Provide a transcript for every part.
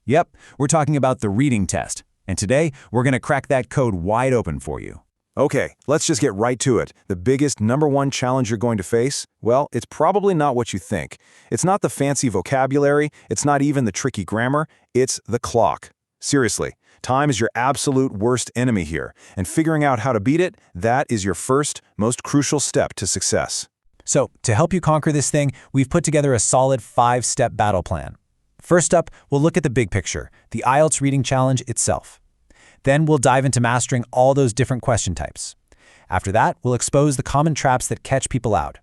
Yep, we're talking about the reading test. And today, we're going to crack that code wide open for you. Okay, let's just get right to it. The biggest #1 challenge you're going to face? Well, it's probably not what you think. It's not the fancy vocabulary, it's not even the tricky grammar, it's the clock. Seriously, time is your absolute worst enemy here, and figuring out how to beat it, that is your first, most crucial step to success. So, to help you conquer this thing, we've put together a solid 5-step battle plan. First up, we'll look at the big picture, the IELTS reading challenge itself. Then we'll dive into mastering all those different question types. After that, we'll expose the common traps that catch people out.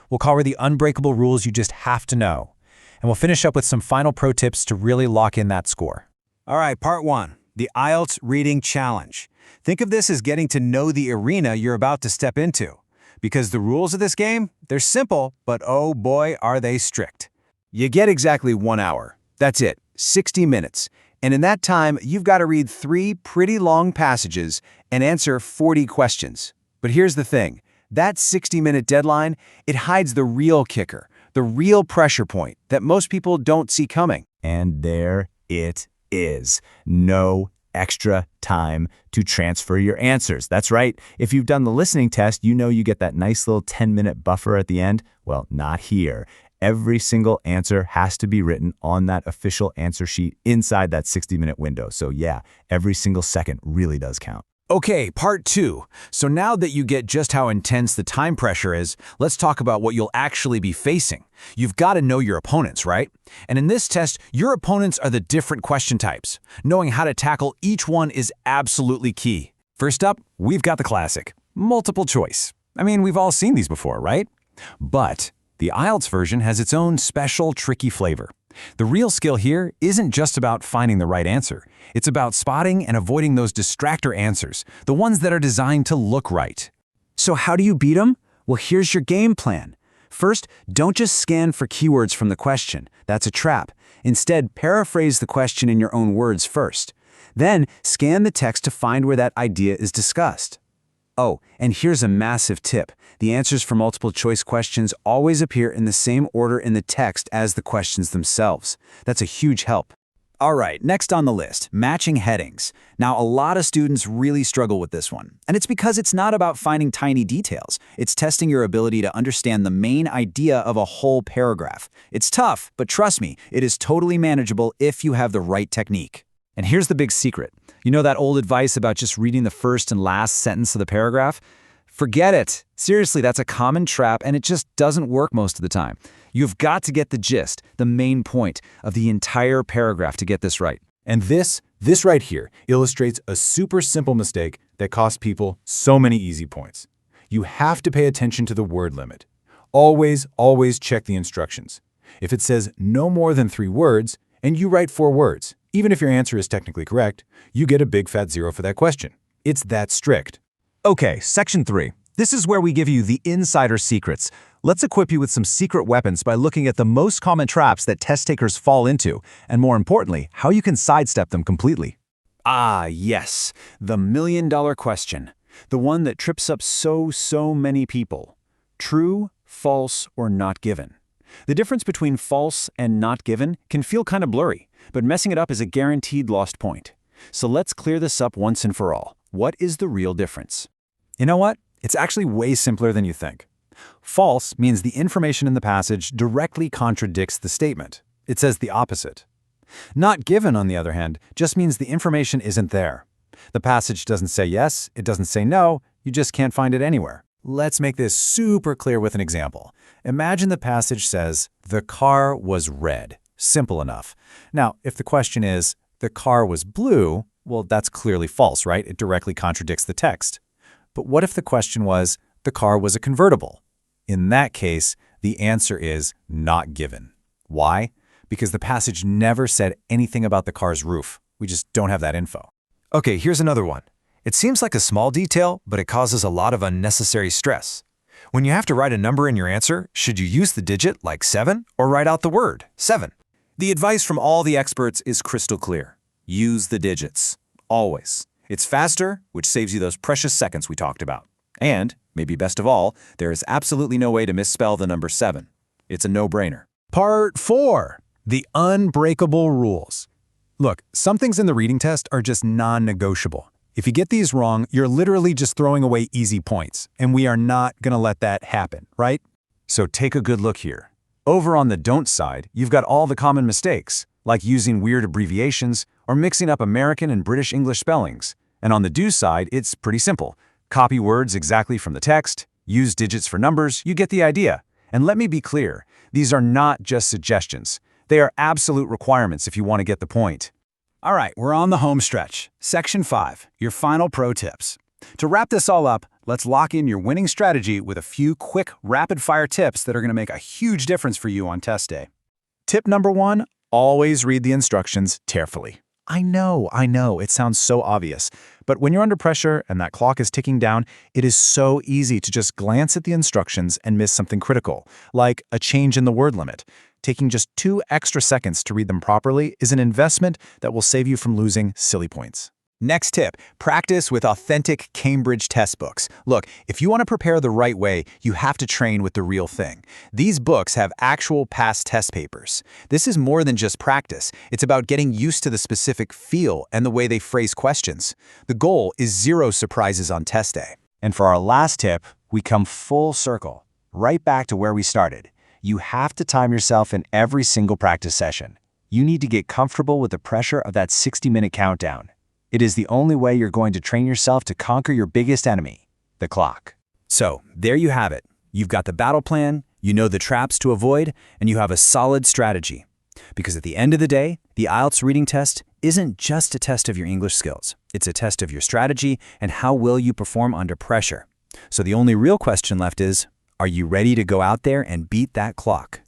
We'll cover the unbreakable rules you just have to know. And we'll finish up with some final pro tips to really lock in that score. All right, part 1, the IELTS Reading Challenge. Think of this as getting to know the arena you're about to step into. Because the rules of this game, they're simple, but oh boy, are they strict. You get exactly 1 hour. That's it, 60 minutes. And in that time, you've got to read 3 pretty long passages and answer 40 questions. But here's the thing, that 60-minute deadline, it hides the real kicker, the real pressure point that most people don't see coming. And there it is. No extra time to transfer your answers. That's right. If you've done the listening test, you know you get that nice little 10-minute buffer at the end. Well, not here. Every single answer has to be written on that official answer sheet inside that 60-minute window. So yeah, every single second really does count. Okay, part 2. So now that you get just how intense the time pressure is, let's talk about what you'll actually be facing. You've got to know your opponents, right? And in this test, your opponents are the different question types. Knowing how to tackle each one is absolutely key. First up, we've got the classic, multiple choice. I mean, we've all seen these before, right? But the IELTS version has its own special, tricky flavor. The real skill here isn't just about finding the right answer. It's about spotting and avoiding those distractor answers, the ones that are designed to look right. So how do you beat them? Well, here's your game plan. First, don't just scan for keywords from the question. That's a trap. Instead, paraphrase the question in your own words first. Then, scan the text to find where that idea is discussed. Oh, and here's a massive tip. The answers for multiple choice questions always appear in the same order in the text as the questions themselves. That's a huge help. All right, next on the list, matching headings. Now, a lot of students really struggle with this one. And it's because it's not about finding tiny details. It's testing your ability to understand the main idea of a whole paragraph. It's tough, but trust me, it is totally manageable if you have the right technique. And here's the big secret. You know that old advice about just reading the first and last sentence of the paragraph? Forget it. Seriously, that's a common trap and it just doesn't work most of the time. You've got to get the gist, the main point of the entire paragraph to get this right. And this right here illustrates a super simple mistake that costs people so many easy points. You have to pay attention to the word limit. Always check the instructions. If it says no more than 3 words and you write 4 words, even if your answer is technically correct, you get a big fat 0 for that question. It's that strict. Okay, section 3. This is where we give you the insider secrets. Let's equip you with some secret weapons by looking at the most common traps that test takers fall into, and more importantly, how you can sidestep them completely. Ah, yes, the million-dollar question. The one that trips up so many people. True, false, or not given. The difference between false and not given can feel kind of blurry, but messing it up is a guaranteed lost point. So let's clear this up once and for all. What is the real difference? You know what? It's actually way simpler than you think. False means the information in the passage directly contradicts the statement. It says the opposite. Not given, on the other hand, just means the information isn't there. The passage doesn't say yes, it doesn't say no, you just can't find it anywhere. Let's make this super clear with an example. Imagine the passage says, the car was red. Simple enough. Now, if the question is, the car was blue, well, that's clearly false, right? It directly contradicts the text. But what if the question was, the car was a convertible? In that case, the answer is not given. Why? Because the passage never said anything about the car's roof. We just don't have that info. Okay, here's another one. It seems like a small detail, but it causes a lot of unnecessary stress. When you have to write a number in your answer, should you use the digit like 7 or write out the word 7? The advice from all the experts is crystal clear. Use the digits. Always. It's faster, which saves you those precious seconds we talked about. And, maybe best of all, there is absolutely no way to misspell the number 7. It's a no-brainer. Part 4. The unbreakable rules. Look, some things in the reading test are just non-negotiable. If you get these wrong, you're literally just throwing away easy points, and we are not going to let that happen, right? So take a good look here. Over on the don't side, you've got all the common mistakes, like using weird abbreviations or mixing up American and British English spellings. And on the do side, it's pretty simple. Copy words exactly from the text, use digits for numbers, you get the idea. And let me be clear, these are not just suggestions. They are absolute requirements if you want to get the point. All right, we're on the home stretch. Section 5, your final pro tips. To wrap this all up, let's lock in your winning strategy with a few quick, rapid-fire tips that are going to make a huge difference for you on test day. Tip number 1, always read the instructions carefully. I know, it sounds so obvious. But when you're under pressure and that clock is ticking down, it is so easy to just glance at the instructions and miss something critical, like a change in the word limit. Taking just 2 extra seconds to read them properly is an investment that will save you from losing silly points. Next tip, practice with authentic Cambridge test books. Look, if you want to prepare the right way, you have to train with the real thing. These books have actual past test papers. This is more than just practice. It's about getting used to the specific feel and the way they phrase questions. The goal is 0 surprises on test day. And for our last tip, we come full circle, right back to where we started. You have to time yourself in every single practice session. You need to get comfortable with the pressure of that 60-minute countdown. It is the only way you're going to train yourself to conquer your biggest enemy, the clock. So, there you have it. You've got the battle plan, you know the traps to avoid, and you have a solid strategy. Because at the end of the day, the IELTS reading test isn't just a test of your English skills. It's a test of your strategy and how well you perform under pressure. So the only real question left is, are you ready to go out there and beat that clock?